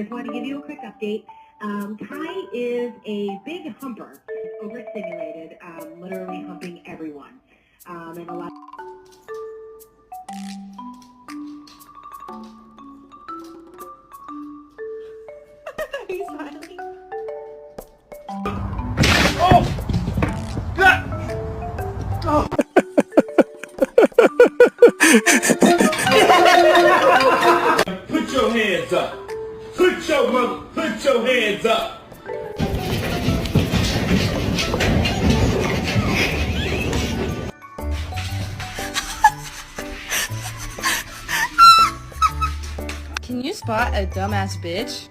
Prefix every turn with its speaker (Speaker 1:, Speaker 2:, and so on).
Speaker 1: Just wanted to give you a quick update. Kai is a big humper, overstimulated, literally humping everyone. And a lot.
Speaker 2: He's smiling.
Speaker 3: Oh! God! Oh! Put your hands up. Put your hands up.
Speaker 2: Can you spot a dumbass bitch?